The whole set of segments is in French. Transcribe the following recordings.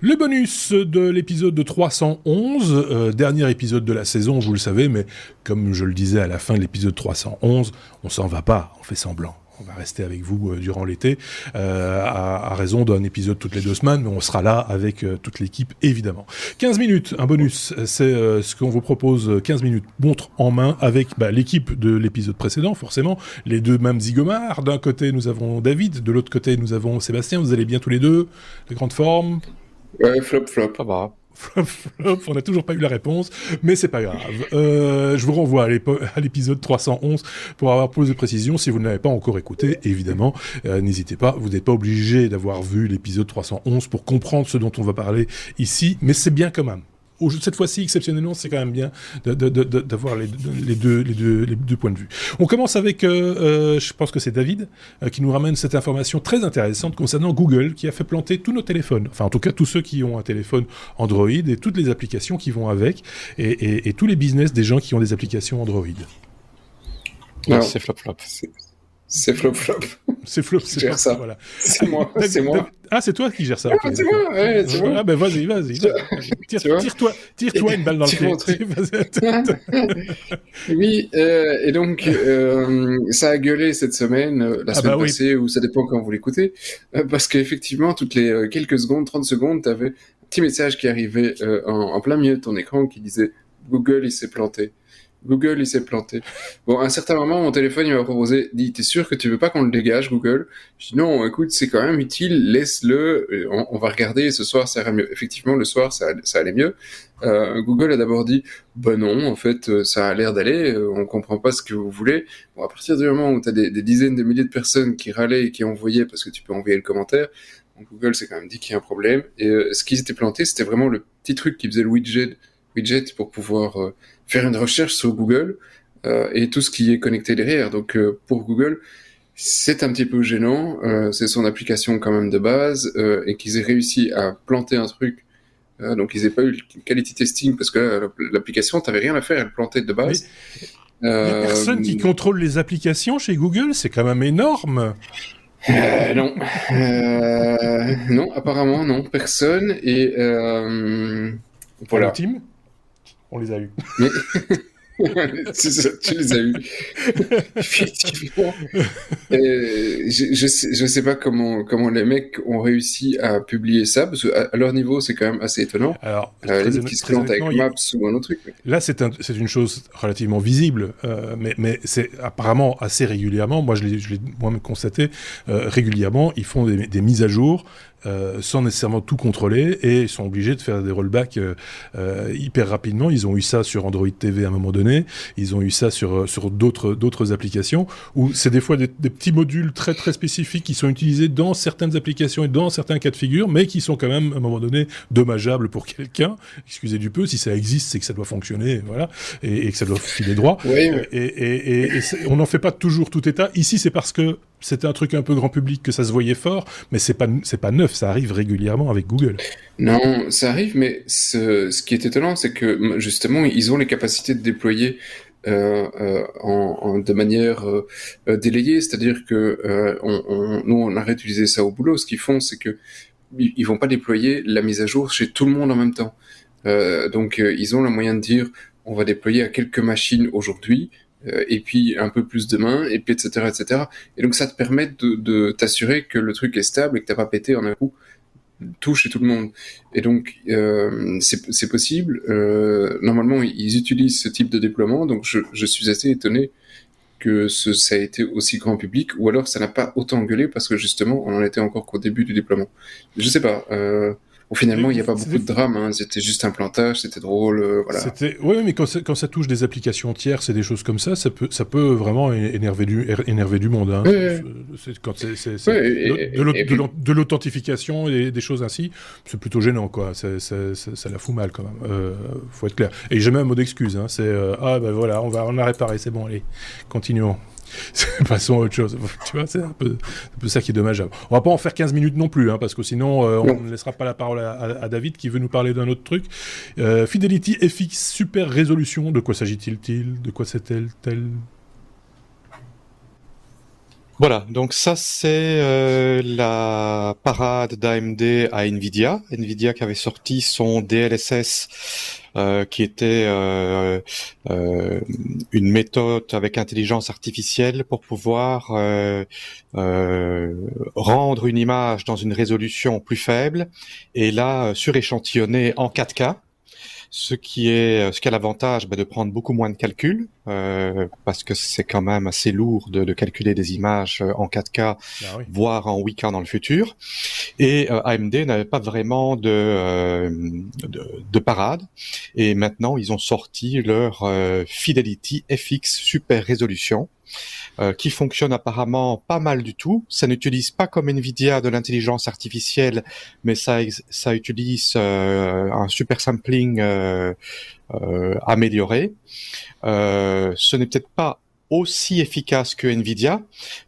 Le bonus de l'épisode de 311, dernier épisode de la saison, vous le savez, mais comme je le disais à la fin de l'épisode 311, on s'en va pas, on fait semblant. On va rester avec vous durant l'été, à raison d'un épisode toutes les 2 semaines, mais on sera là avec toute l'équipe, évidemment. 15 minutes, un bonus, c'est ce qu'on vous propose, 15 minutes, montre en main, avec l'équipe de l'épisode précédent, forcément, les deux mêmes zigomards. D'un côté, nous avons David, de l'autre côté, nous avons Sébastien. Vous allez bien tous les deux? De grande forme? Ouais, flop. Ça va. Flop, on n'a toujours pas eu la réponse, mais c'est pas grave. Je vous renvoie à l'épisode 311 pour avoir plus de précisions. Si vous ne l'avez pas encore écouté, évidemment, n'hésitez pas. Vous n'êtes pas obligé d'avoir vu l'épisode 311 pour comprendre ce dont on va parler ici, mais c'est bien quand même. Cette fois-ci, exceptionnellement, c'est quand même bien d'avoir les deux points de vue. On commence avec, je pense que c'est David, qui nous ramène cette information très intéressante concernant Google, qui a fait planter tous nos téléphones. Enfin, en tout cas, tous ceux qui ont un téléphone Android et toutes les applications qui vont avec, et tous les business des gens qui ont des applications Android. Non, c'est flop. C'est flop. C'est flop, Je gère ça. Voilà. C'est moi. Ah, c'est toi qui gères ça. Ah, Okay, c'est moi, ouais, c'est moi. Ah, ben vas-y. Tire-toi une balle dans le pied. Oui, et donc, ça a gueulé cette semaine, la semaine passée, ou ça dépend quand vous l'écoutez, parce qu'effectivement, toutes les quelques secondes, 30 secondes, t'avais un petit message qui arrivait en plein milieu de ton écran qui disait « Google, il s'est planté ». Google, il s'est planté. Bon, à un certain moment, mon téléphone, il m'a proposé, dit, t'es sûr que tu veux pas qu'on le dégage, Google? Je dis, non, écoute, c'est quand même utile, laisse-le, on va regarder, ce soir, ça ira mieux. Effectivement, le soir, ça allait mieux. Google a d'abord dit, non, en fait, ça a l'air d'aller, on comprend pas ce que vous voulez. Bon, à partir du moment où t'as des dizaines de milliers de personnes qui râlaient et qui envoyaient, parce que tu peux envoyer le commentaire, donc Google s'est quand même dit qu'il y a un problème. Et ce qui s'était planté, c'était vraiment le petit truc qui faisait le widget pour pouvoir faire une recherche sur Google et tout ce qui est connecté derrière. Donc pour Google, c'est un petit peu gênant. C'est son application quand même de base et qu'ils aient réussi à planter un truc. Donc ils n'aient pas eu le quality testing parce que l'application, t'avais rien à faire, elle plantait de base. Les personnes qui contrôlent les applications chez Google, c'est quand même énorme. Non, apparemment non, personne. Et voilà. Team, on les a eus. Mais... c'est ça, tu les as eus. Effectivement. Je sais pas comment les mecs ont réussi à publier ça, parce qu'à leur niveau, c'est quand même assez étonnant. Alors, qui se plantent avec Maps ou un autre truc. Là, c'est une chose relativement visible, mais c'est apparemment assez régulièrement. Moi, je l'ai moi-même constaté régulièrement. Ils font des mises à jour. Sans nécessairement tout contrôler, et ils sont obligés de faire des rollbacks hyper rapidement. Ils ont eu ça sur Android TV à un moment donné, ils ont eu ça sur d'autres applications, où c'est des fois des petits modules très très spécifiques qui sont utilisés dans certaines applications et dans certains cas de figure, mais qui sont quand même à un moment donné dommageables pour quelqu'un. Excusez du peu, si ça existe, c'est que ça doit fonctionner, voilà, et que ça doit filer droit. Oui. Et on n'en fait pas toujours tout état. Ici, c'est parce que c'était un truc un peu grand public que ça se voyait fort, mais c'est pas neuf, ça arrive régulièrement avec Google. Non, ça arrive, mais ce qui est étonnant, c'est que justement, ils ont les capacités de déployer de manière délayée, c'est-à-dire que nous, on a réutilisé ça au boulot. Ce qu'ils font, c'est que ils vont pas déployer la mise à jour chez tout le monde en même temps. Donc, ils ont le moyen de dire, on va déployer à quelques machines aujourd'hui, et puis un peu plus demain, et puis etc. Et donc ça te permet de t'assurer que le truc est stable et que t'as pas pété en un coup tout chez tout le monde. Et donc c'est possible. Normalement ils utilisent ce type de déploiement, donc je suis assez étonné que ça a été aussi grand public, ou alors ça n'a pas autant gueulé parce que justement on en était encore qu'au début du déploiement. Je sais pas. Finalement, il n'y a pas beaucoup de drame, hein. C'était juste un plantage, c'était drôle, voilà. Oui, mais quand ça touche des applications tierces et des choses comme ça peut vraiment énerver du monde. Hein. De l'authentification et des choses ainsi, c'est plutôt gênant, quoi. Ça la fout mal, quand même. Faut être clair. Et jamais un mot d'excuse. Hein. C'est voilà, on a réparé, c'est bon, allez, continuons. Passons à autre chose. Tu vois, c'est un peu ça qui est dommageable. On va pas en faire 15 minutes non plus, hein, parce que sinon on ne laissera pas la parole à David qui veut nous parler d'un autre truc. Fidelity FX Super Résolution, de quoi s'agit-il? De quoi c'est-elle? Voilà, donc ça c'est la parade d'AMD à Nvidia. Nvidia qui avait sorti son DLSS qui était une méthode avec intelligence artificielle pour pouvoir rendre une image dans une résolution plus faible et là suréchantillonner en 4K. Ce qui a l'avantage de prendre beaucoup moins de calculs, parce que c'est quand même assez lourd de calculer des images en 4K, voire en 8K dans le futur. Et AMD n'avait pas vraiment de parade. Et maintenant, ils ont sorti leur Fidelity FX Super Résolution, qui fonctionne apparemment pas mal du tout. Ça n'utilise pas comme Nvidia de l'intelligence artificielle, mais ça utilise un super sampling amélioré. Ce n'est peut-être pas aussi efficace que Nvidia,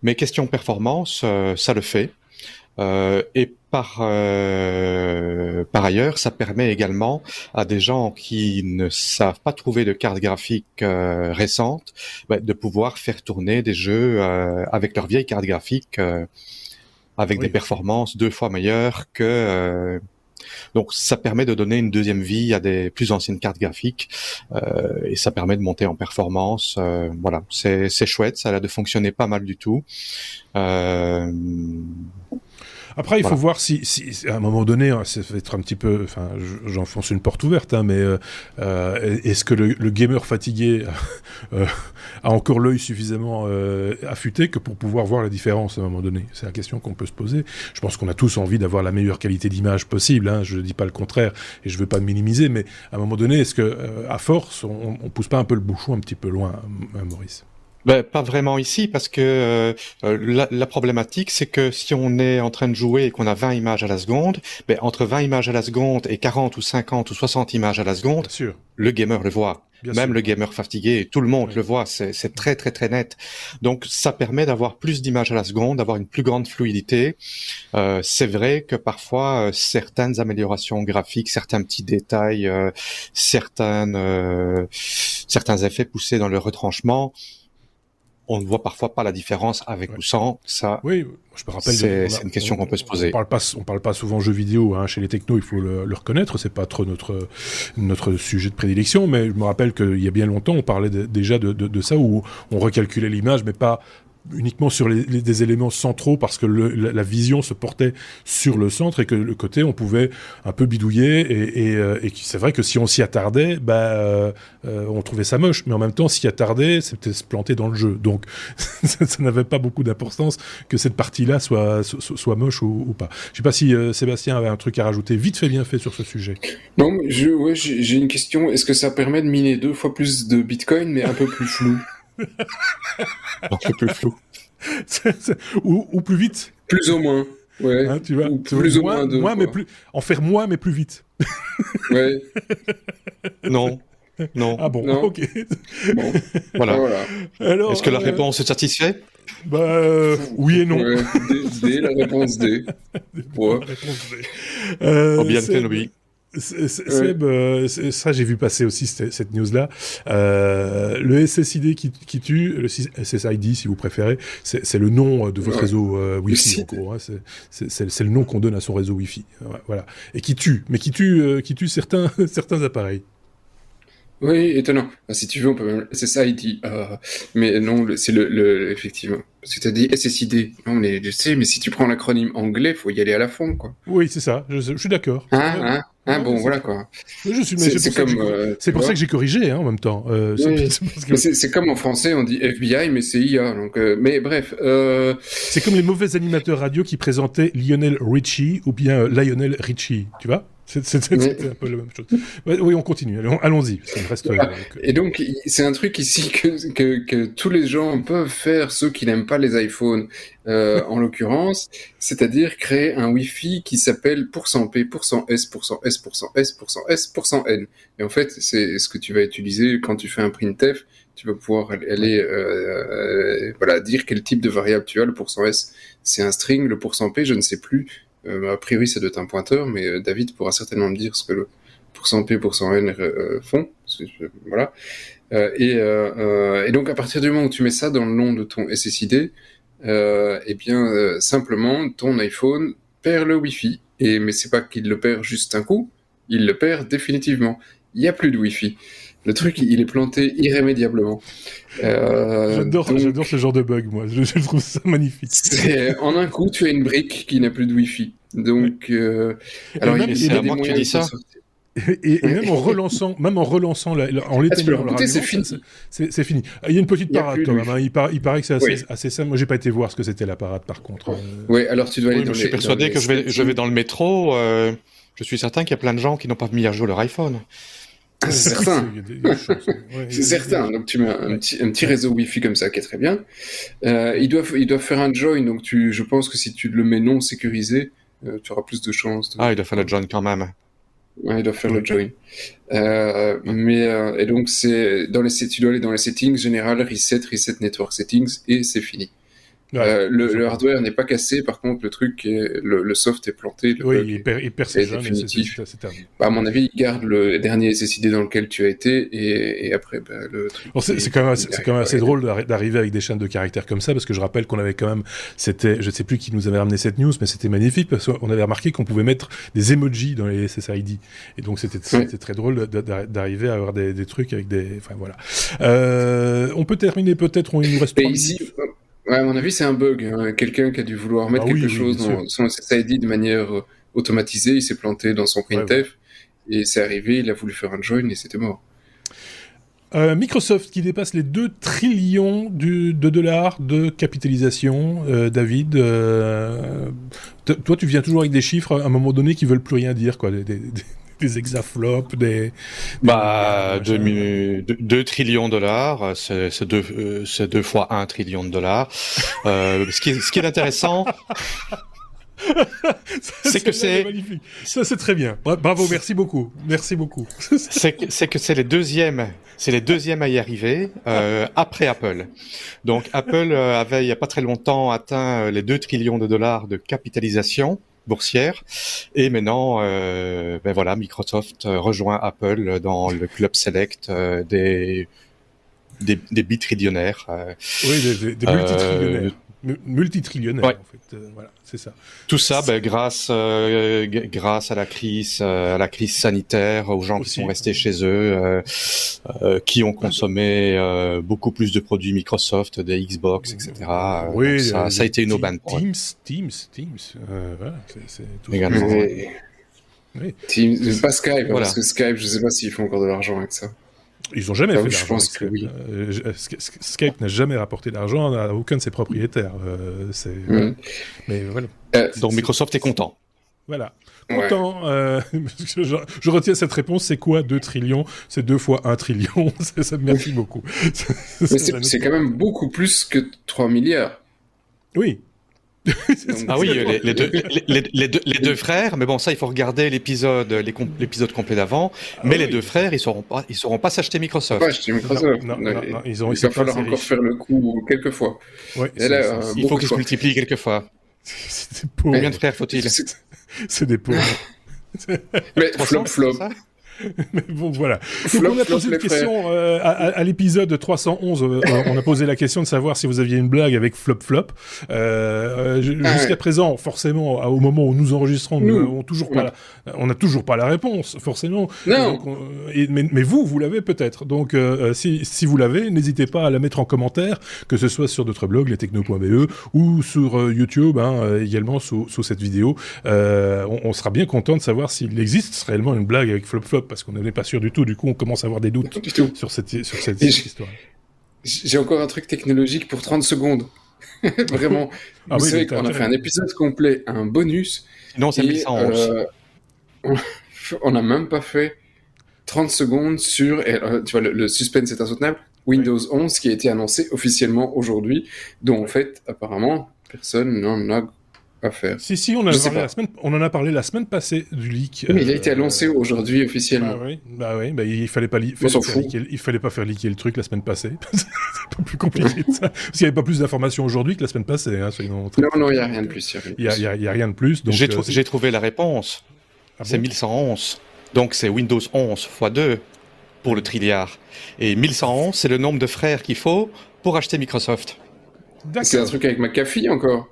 mais question performance, ça le fait. Et par ailleurs, ça permet également à des gens qui ne savent pas trouver de carte graphique récente de pouvoir faire tourner des jeux avec leur vieille carte graphique avec des performances 2 fois meilleures que... Donc ça permet de donner une deuxième vie à des plus anciennes cartes graphiques et ça permet de monter en performance. Voilà, c'est chouette, ça a l'air de fonctionner pas mal du tout. Après, il faut voir si à un moment donné, ça va être un petit peu, enfin, j'enfonce une porte ouverte, hein, mais est-ce que le gamer fatigué a encore l'œil suffisamment affûté que pour pouvoir voir la différence à un moment donné? C'est la question qu'on peut se poser. Je pense qu'on a tous envie d'avoir la meilleure qualité d'image possible, hein, je ne dis pas le contraire, et je ne veux pas minimiser, mais à un moment donné, est-ce que, à force, on pousse pas un peu le bouchon un petit peu loin, Maurice? Pas vraiment ici, parce que la problématique, c'est que si on est en train de jouer et qu'on a 20 images à la seconde, entre 20 images à la seconde et 40 ou 50 ou 60 images à la seconde, le gamer le voit. Même le gamer fatigué, tout le monde le voit, c'est très très très net. Donc ça permet d'avoir plus d'images à la seconde, d'avoir une plus grande fluidité. C'est vrai que parfois certaines améliorations graphiques, certains petits détails, certains effets poussés dans le retranchement, on ne voit parfois pas la différence avec ou sans. Ça, oui, je me rappelle. C'est une question qu'on peut se poser. On parle pas souvent jeux vidéo, hein, chez les technos, il faut le reconnaître. C'est pas trop notre sujet de prédilection, mais je me rappelle qu'il y a bien longtemps, on parlait déjà de ça, où on recalculait l'image, mais pas uniquement sur des éléments centraux, parce que la vision se portait sur le centre et que le côté on pouvait un peu bidouiller et c'est vrai que si on s'y attardait, on trouvait ça moche, mais en même temps s'y attarder c'était se planter dans le jeu, donc ça n'avait pas beaucoup d'importance que cette partie-là soit moche ou pas. Je sais pas si Sébastien avait un truc à rajouter vite fait bien fait sur ce sujet. Non, j'ai une question. Est-ce que ça permet de miner 2 fois plus de Bitcoin mais un peu plus flou? Un peu plus flou. Ou plus vite. Plus ou moins. Ouais. Hein, tu vois, plus ou moins moins mais plus. En faire moins mais plus vite. Ouais. Non. Ah bon. Non. Ok. Bon. Voilà. Alors, est-ce que la réponse est satisfaite? Oui et non. Ouais, D, la réponse D. Ouais. La réponse D. Bien fait, oui. Seb, ça j'ai vu passer aussi cette news-là. Le SSID qui tue, le SSID si vous préférez, c'est le nom de votre réseau Wi-Fi en gros. Hein, c'est le nom qu'on donne à son réseau Wi-Fi. Voilà. Et qui tue certains appareils. Oui, étonnant. Si tu veux, on peut même... C'est ça, IT. Mais non, c'est effectivement. Parce que tu as dit SSID. Non, mais je sais, mais si tu prends l'acronyme anglais, faut y aller à la fond, quoi. Oui, c'est ça. Je suis d'accord. Bon, voilà, quoi. C'est pour ça que j'ai corrigé, hein, en même temps. C'est comme en français, on dit FBI, mais c'est IA. Donc, mais bref. C'est comme les mauvais animateurs radio qui présentaient Lionel Richie ou bien Lionel Richie, tu vois? C'est un peu la même chose. Oui, on continue. Allons-y. Ça me reste. Et donc, c'est un truc ici que tous les gens peuvent faire, ceux qui n'aiment pas les iPhones, en l'occurrence, c'est-à-dire créer un Wi-Fi qui s'appelle %P, %S, %S, %S, %S, %N. Et en fait, c'est ce que tu vas utiliser quand tu fais un printf. Tu vas pouvoir aller dire quel type de variable tu as. Le %S, c'est un string. Le %P, je ne sais plus. A priori, ça doit être un pointeur, mais David pourra certainement me dire ce que le %P, %N font. Voilà. Et donc, à partir du moment où tu mets ça dans le nom de ton SSID, simplement ton iPhone perd le Wi-Fi. Mais c'est pas qu'il le perd juste un coup, il le perd définitivement. Il n'y a plus de Wi-Fi. Le truc, il est planté irrémédiablement. J'adore ce genre de bug, moi. Je trouve ça magnifique. En un coup, tu as une brique qui n'a plus de Wi-Fi. Donc, alors c'est à moi que tu dis ça. Et même en relançant, en l'éteignant, c'est fini. C'est fini. Il y a une petite parade quand même. Hein. Il paraît que c'est assez simple. Moi, j'ai pas été voir ce que c'était la parade, par contre. Oui, alors tu dois aller. Je suis persuadé que je vais dans le métro. Je suis certain qu'il y a plein de gens qui n'ont pas mis à jour leur iPhone. C'est certain. C'est certain. Donc tu mets un petit réseau Wi-Fi comme ça qui est très bien. Ils doivent faire un join. Donc je pense que si tu le mets non sécurisé, tu auras plus de chances. Ah, ils doivent faire le join quand même. Ouais, ils doivent faire le join. Et donc tu dois aller dans les settings, général, reset network settings, et c'est fini. Le hardware n'est pas cassé, par contre le truc, le soft est planté. Il perd ses jeunes, c'est terminé. À mon avis, il garde le dernier SSID dans lequel tu as été, et après, le truc. C'est quand même assez drôle d'arriver avec des chaînes de caractères comme ça, parce que je rappelle qu'on avait quand même, je sais plus qui nous avait ramené cette news, mais c'était magnifique, parce qu'on avait remarqué qu'on pouvait mettre des emojis dans les SSID. Et donc c'était très drôle d'arriver à avoir des trucs avec enfin voilà. On peut terminer peut-être, il nous reste 3 minutes. Ouais, à mon avis, c'est un bug. Hein. Quelqu'un qui a dû vouloir mettre quelque chose dans son SSID de manière automatisée, il s'est planté dans son printf, et c'est arrivé, il a voulu faire un join et c'était mort. Microsoft qui dépasse les 2 trillions de dollars de capitalisation. David, toi tu viens toujours avec des chiffres à un moment donné qui veulent plus rien dire, quoi. Des exaflops, 2 trillions de dollars, c'est 2 fois 1 trillion de dollars. Ce qui est intéressant, c'est que c'est magnifique. Ça c'est très bien. Bravo, merci beaucoup. c'est que c'est les deuxièmes à y arriver après Apple. Donc Apple avait il y a pas très longtemps atteint les 2 trillions de dollars de capitalisation boursière, et maintenant Microsoft rejoint Apple dans le club select des bitridionnaires. Des multitrilionnaires. Multitrilionnaire, en fait. Voilà, c'est ça. Tout ça, grâce à la crise sanitaire, aux gens qui sont restés chez eux, qui ont consommé beaucoup plus de produits Microsoft, des Xbox, etc. Oui, ça a été une aubaine. Teams. Voilà, c'est tout. Également. Oui. Teams, pas Skype, voilà. Parce que Skype, je sais pas s'ils font encore de l'argent avec ça. Ils n'ont jamais fait d'argent. Je pense que oui. Skype n'a jamais rapporté d'argent à aucun de ses propriétaires. Mais voilà. Donc Microsoft est content. Voilà. Content. Je retiens cette réponse. C'est quoi 2 trillions? C'est 2 fois 1 trillion. Ça me merci beaucoup. Mais c'est quand même beaucoup plus que 3 milliards. Oui. Les deux frères, mais bon, ça, il faut regarder l'épisode complet d'avant. Mais les deux frères, ils sauront pas s'acheter Microsoft. Pas acheter Microsoft. Non, il va falloir encore faire le coup quelques fois. Ouais, il faut qu'ils se multiplient quelques fois. C'est des pauvres. Combien de frères faut-il? C'est des pauvres. Mais flop. Mais bon, voilà. Donc on a posé une question à l'épisode 311. On a posé la question de savoir si vous aviez une blague avec flop. Jusqu'à présent, forcément, au moment où nous enregistrons, on n'a toujours pas la réponse, forcément. Non. Donc, mais vous l'avez peut-être. Donc, si vous l'avez, n'hésitez pas à la mettre en commentaire, que ce soit sur notre blog, lestechno.be, ou sur YouTube, également sous cette vidéo. On sera bien content de savoir s'il existe réellement une blague avec flop. Parce qu'on n'est pas sûr du tout, du coup on commence à avoir des doutes sur cette histoire. J'ai encore un truc technologique pour 30 secondes. Vraiment. Vous savez qu'on a fait un épisode complet, un bonus. Non, c'est 1111. On n'a même pas fait 30 secondes sur... tu vois, le suspense est insoutenable. Windows 11 qui a été annoncé officiellement aujourd'hui, dont en fait, apparemment, personne n'en a à faire. Si, on en a parlé la semaine passée du leak. Mais il a été annoncé aujourd'hui officiellement. Il fallait pas faire leaker le truc la semaine passée. C'est pas plus compliqué que ça. Parce qu'il n'y avait pas plus d'informations aujourd'hui que la semaine passée. Non, il n'y a rien de plus. Il y a rien de plus. Donc, j'ai trouvé la réponse. C'est 1111. Donc c'est Windows 11 x 2 pour le trilliard. Et 1111, c'est le nombre de frères qu'il faut pour acheter Microsoft. D'accord. C'est un truc avec McAfee encore.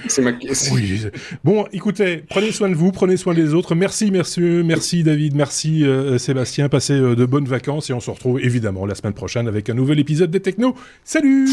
C'est Oui. Bon, écoutez, prenez soin de vous, prenez soin des autres. Merci David, merci Sébastien. Passez de bonnes vacances et on se retrouve évidemment la semaine prochaine avec un nouvel épisode des Technos. Salut!